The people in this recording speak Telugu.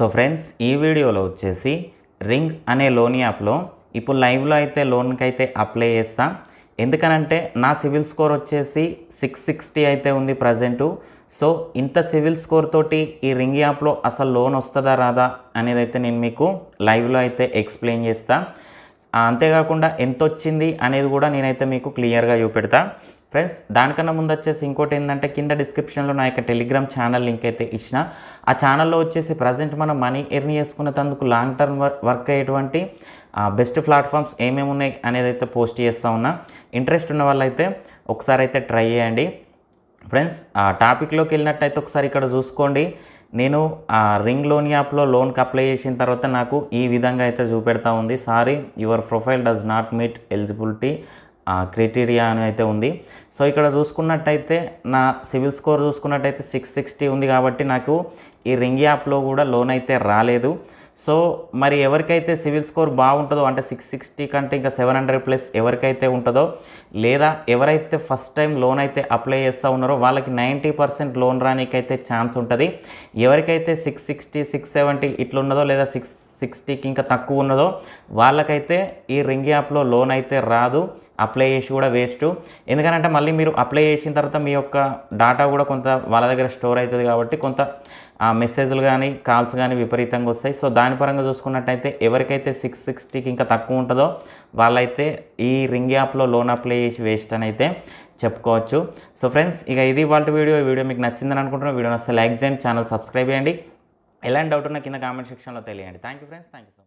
సో ఫ్రెండ్స్ ఈ వీడియోలో వచ్చేసి రింగ్ అనే లోన్ యాప్లో ఇప్పుడు లైవ్లో అయితే లోన్కి అయితే అప్లై చేస్తా. ఎందుకనంటే నా సివిల్ స్కోర్ వచ్చేసి 660 అయితే ఉంది ప్రజెంటు. సో ఇంత సివిల్ స్కోర్ తోటి ఈ రింగ్ యాప్లో అసలు లోన్ వస్తుందా రాదా అనేది అయితే నేను మీకు లైవ్లో అయితే ఎక్స్ప్లెయిన్ చేస్తా. అంతేకాకుండా ఎంత వచ్చింది అనేది కూడా నేనైతే మీకు క్లియర్గా చూపెడతా. ఫ్రెండ్స్ దానికన్నా ముందు వచ్చేసి ఇంకోటి ఏంటంటే కింద డిస్క్రిప్షన్లో నా యొక్క టెలిగ్రామ్ ఛానల్ లింక్ అయితే ఇచ్చిన. ఆ ఛానల్లో వచ్చేసి ప్రజెంట్ మనం మనీ ఎర్న్ చేసుకునేందుకు లాంగ్ టర్మ్ వర్క్ అయ్యేటువంటి బెస్ట్ ప్లాట్ఫామ్స్ ఏమేమి ఉన్నాయి అనేది అయితే పోస్ట్ చేస్తూ ఉన్నా. ఇంట్రెస్ట్ ఉన్న వాళ్ళైతే ఒకసారి అయితే ట్రై చేయండి. ఫ్రెండ్స్ టాపిక్లోకి వెళ్ళినట్టయితే ఒకసారి ఇక్కడ చూసుకోండి. నేను రింగ్ లోన్ యాప్లో లోన్కి అప్లై చేసిన తర్వాత నాకు ఈ విధంగా అయితే చూపెడతా ఉంది. Sorry your profile does not meet eligibility criteria అని అయితే ఉంది. సో ఇక్కడ చూసుకున్నట్టయితే నా సివిల్ స్కోర్ చూసుకున్నట్టయితే 660 ఉంది కాబట్టి నాకు ఈ రింగ్ యాప్లో కూడా లోన్ అయితే రాలేదు. సో మరి ఎవరికైతే సివిల్ స్కోర్ బాగుంటుందో అంటే 660 కంటే ఇంకా 700+ ఎవరికైతే ఉంటుందో లేదా ఎవరైతే ఫస్ట్ టైం లోన్ అయితే అప్లై చేస్తూ ఉన్నారో వాళ్ళకి 90% లోన్ రానికైతే ఛాన్స్ ఉంటుంది. ఎవరికైతే 660 670 ఇట్లున్నదో లేదా 660కి ఇంకా తక్కువ ఉన్నదో వాళ్ళకైతే ఈ రింగ్ యాప్లో లోన్ అయితే రాదు. అప్లై చేసి కూడా వేస్ట్. ఎందుకంటే మళ్ళీ మీరు అప్లై చేసిన తర్వాత మీ యొక్క డాటా కూడా కొంత వాళ్ళ దగ్గర స్టోర్ అవుతుంది కాబట్టి కొంత మెసేజ్లు కానీ కాల్స్ కానీ విపరీతంగా వస్తాయి. సో దాని పరంగా చూసుకున్నట్టయితే ఎవరికైతే 660కి ఇంకా తక్కువ ఉంటుందో వాళ్ళైతే ఈ రింగ్ యాప్లో లోన్ అప్లై చేసి వేస్ట్ అని అయితే చెప్పుకోవచ్చు. సో ఫ్రెండ్స్ ఇక ఇది వాళ్ళ వీడియో మీకు నచ్చిందని అనుకుంటున్నాను. వీడియో నచ్చితే లైక్ చేయండి, ఛానల్ సబ్స్క్రైబ్ చేయండి. ఎలాంటి డౌట్ ఉన్నా కింద కామెంట్ సెక్షన్లో తెలియండి. Thank you friends, thank you.